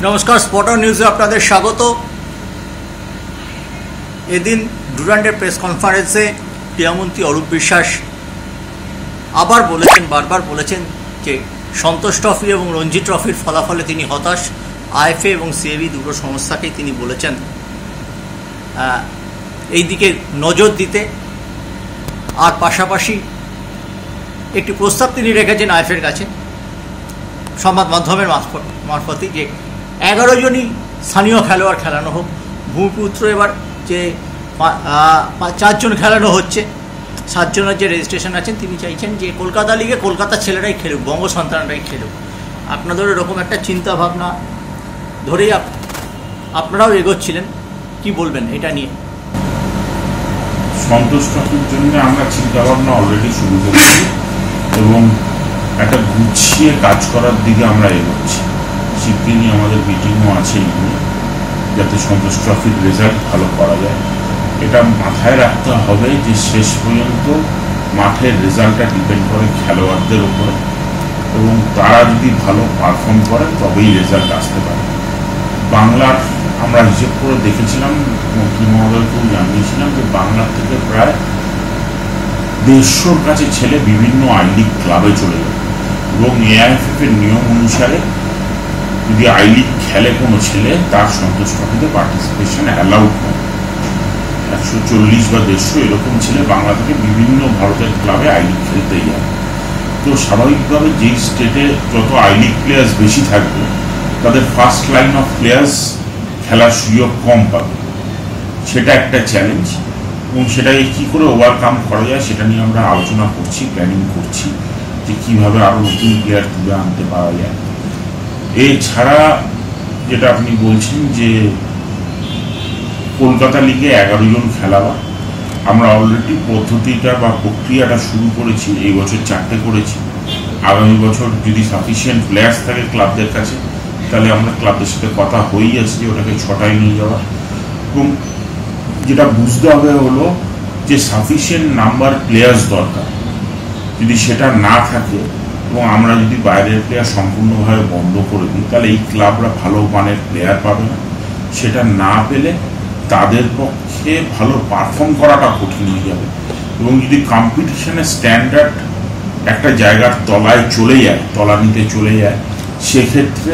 নমস্কার, স্পটার নিউজে আপনাদের স্বাগত। এদিন ডুরান্ডের প্রেস কনফারেন্সে ক্রীড়ামন্ত্রী অরূপ বিশ্বাস বারবার বলেছেন যে সন্তোষ ট্রফি এবং রঞ্জি ট্রফির ফলাফলে তিনি হতাশ। আইএফএ এবং সিএবি দুটো সংস্থাকেই তিনি বলেছেন এই দিকে নজর দিতে, আর পাশাপাশি একটি প্রস্তাব তিনি রেখেছেন আইএফএর কাছে সংবাদ মাধ্যমের মারফতই যে 11 জনই স্থানীয় খেলোয়াড় খেলানো হোক। ভূমিপুত্র এবার যে 4 জন খেলানো হচ্ছে, 7 জনের যে রেজিস্ট্রেশন আছেন, তিনি চাইছেন যে কলকাতা লিগে কলকাতার ছেলেরাই খেলুক, বঙ্গ সন্তানরাই খেলুক। আপনাদের এরকম একটা চিন্তা ভাবনা ধরেই আপনারাও এগোচ্ছিলেন, কি বলবেন এটা নিয়ে? সন্তোষ ট্রফির জন্য আমরা চিন্তা ভাবনা অলরেডি শুরু করেছি এবং একটা গুছিয়ে কাজ করার দিকে আমরা এগোচ্ছি। শিগগিরই আমাদের মিটিংও আছে যাতে সন্তোষ ট্রফির রেজাল্ট ভালো করা যায়। এটা মাথায় রাখতে হবে যে শেষ পর্যন্ত মাঠের রেজাল্টটা ডিপেন্ড করে খেলোয়াড়দের উপরে, এবং তারা যদি ভালো পারফর্ম করে তবেই রেজাল্ট আসতে পারে। বাংলার আমরা হিসেব করে দেখেছিলাম, মন্ত্রী মহোদয়কেও জানিয়েছিলাম যে বাংলার থেকে প্রায় 150-র কাছে ছেলে বিভিন্ন আই লিগ ক্লাবে চলে যাবে, এবং এআইএফএফ এর নিয়ম অনুসারে যদি আই লিগ খেলে কোনো ছেলে, তার সন্তোষ ট্রফিতে পার্টিসিপেশন অ্যালাউড নয়। 140 বা 150 এরকম ছেলে বাংলা থেকে বিভিন্ন ভারতের ক্লাবে আই লিগ খেলতেই যায়। তো স্বাভাবিকভাবে যেই স্টেটে যত আই লিগ প্লেয়ার্স বেশি থাকবে, তাদের ফার্স্ট লাইন অফ প্লেয়ার্স খেলার সুযোগ কম পাবে। সেটা একটা চ্যালেঞ্জ, এবং সেটাকে কী করে ওভারকাম করা যায় সেটা নিয়ে আমরা আলোচনা করছি, প্ল্যানিং করছি যে কীভাবে আরও নতুন প্লেয়ার তুলে আনতে পারা যায়। এছাড়া যেটা আপনি বলছেন যে কলকাতা লিগে 11 জন খেলোয়াড়, আমরা অলরেডি পদ্ধতিটা বা প্রক্রিয়াটা শুরু করেছি। এই বছর 4টে করেছি। আগামী বছর যদি সাফিসিয়েন্ট প্লেয়ার্স থাকে ক্লাবদের কাছে, তাহলে আমরা ক্লাবদের সাথে কথা হয়েই আছে যে ওটাকে 6টায় নিয়ে যাওয়া। এবং যেটা বুঝতে হবে হলো যে সাফিসিয়েন্ট নাম্বার প্লেয়ার্স দরকার। যদি সেটা না থাকে এবং আমরা যদি বাইরের প্লেয়ার সম্পূর্ণভাবে বন্ধ করে দিই, তাহলে এই ক্লাবরা ভালো মানের প্লেয়ার পাবে না। সেটা না পেলে তাদের পক্ষে ভালো পারফর্ম করাটা কঠিন হয়ে যাবে। এবং যদি কম্পিটিশনের স্ট্যান্ডার্ড একটা জায়গার তলায় চলে যায়, তলানিতে চলে যায়, সেক্ষেত্রে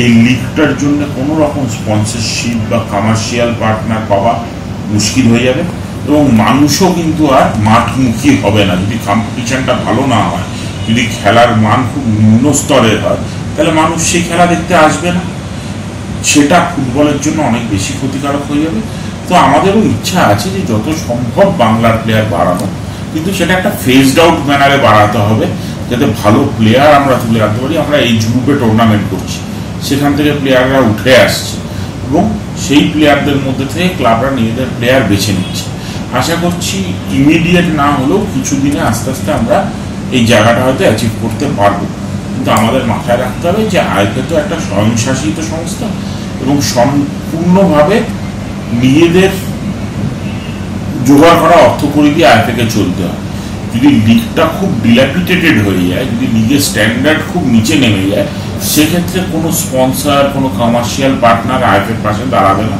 এই লিগটার জন্য কোনো রকম স্পন্সরশিপ বা কমার্শিয়াল পার্টনার পাওয়া মুশকিল হয়ে যাবে, এবং মানুষও কিন্তু আর মাঠমুখী হবে না। যদি কম্পিটিশনটা ভালো না হয়, যদি খেলার মান খুব নিম্ন স্তরের হয়, তাহলে মানুষ সেই খেলা দেখতে আসবে না। সেটা ফুটবলের জন্য অনেক বেশি ক্ষতিকারক হয়ে যাবে। তো আমাদেরও ইচ্ছা আছে যে যত সম্ভব বাংলার প্লেয়ার বাড়ানো, কিন্তু সেটা একটা ফেজড আউট ম্যানারে বাড়াতে হবে, যাতে ভালো প্লেয়ার আমরা তুলে আনতে পারি। আমরা এই গ্রুপে টুর্নামেন্ট করছি, সেখান থেকে প্লেয়াররা উঠে আসছে, এবং সেই প্লেয়ারদের মধ্যে থেকে ক্লাবরা নিজেদের প্লেয়ার বেছে নিচ্ছে। আশা করছি ইমিডিয়েট না হলেও কিছুদিনে আস্তে আস্তে আমরা এই জায়গাটা হয়তো অ্যাচিভ করতে পারবো। কিন্তু আমাদের মাথায় রাখতে হবে যে আইএফএ তো একটা স্বয়ংশাসিত সংস্থা, এবং সম্পূর্ণভাবে নিজেদের জোগাড় করা অর্থ করে দিয়ে আইএফএকে চলতে হয়। যদি লিগটা খুব ডিল্যাপিটেটেড হয়ে যায়, যদি লিগের স্ট্যান্ডার্ড খুব নিচে নেমে যায়, সেক্ষেত্রে কোনো স্পন্সর, কোনো কমার্শিয়াল পার্টনার আইএফএর পাশে দাঁড়াবে না,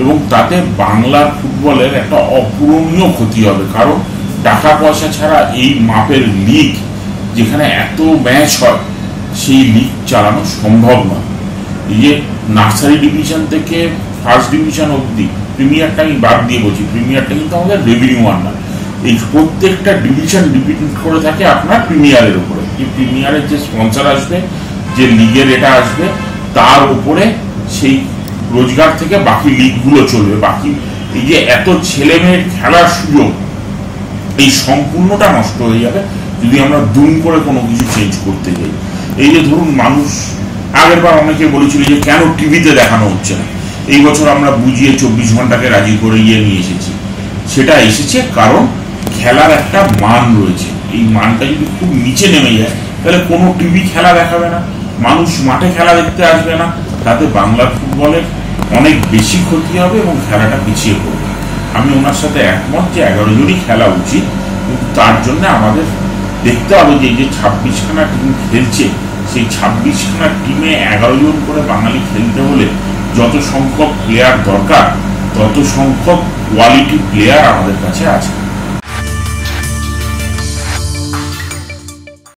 এবং তাতে বাংলার ফুটবলের একটা অপূরণীয় ক্ষতি হবে। কারণ টাকা পয়সা ছাড়া এই মাপের লিগ, যেখানে এত ম্যাচ হয়, সেই লিগ চালানো সম্ভব নয়। এই যে নার্সারি ডিভিশন থেকে ফার্স্ট ডিভিশন অবধি, প্রিমিয়ারটা আমি বাদ দিয়ে বলছি, প্রিমিয়ারটা কিন্তু আমাদের রেভিনিউ আন্ডার। এই প্রত্যেকটা ডিভিশন ডিপেন্ড করে থাকে আপনার প্রিমিয়ারের উপরে। এই প্রিমিয়ারের যে স্পন্সর আসবে, যে লিগের এটা আসবে, তার উপরে সেই রোজগার থেকে বাকি লিগগুলো চলবে। বাকি এই যে এত ছেলে মেয়ের খেলার সুযোগ, এই সম্পূর্ণটা নষ্ট হয়ে যাবে যদি আমরা দুম করে কোনো কিছু চেঞ্জ করতে যাই। এই যে ধরুন, মানুষ আগের বার অনেকে বলেছিল যে কেন টিভিতে দেখানো হচ্ছে না, এই বছর আমরা বুঝিয়ে 24 ঘন্টাকে রাজি করে নিয়ে এসেছি। সেটা এসেছে কারণ খেলার একটা মান রয়েছে। এই মানটা যদি খুব নিচে নেমে যায়, তাহলে কোনো টিভি খেলা দেখাবে না, মানুষ মাঠে খেলা দেখতে আসবে না। তাতে বাংলার ফুটবলের অনেক বেশি ক্ষতি হবে এবং খেলাটা পিছিয়ে পড়বে। আমি ওনার সাথে একমত যে 11 জনই খেলা উচিত, কিন্তু তার জন্য আমাদের দেখতে হবে যে এই যে 26খানা টিম খেলছে, সেই 26খানা টিমে 11 জন করে বাঙালি খেলতে হলে যত সংখ্যক প্লেয়ার দরকার তত সংখ্যক কোয়ালিটি প্লেয়ার আমাদের কাছে আছে।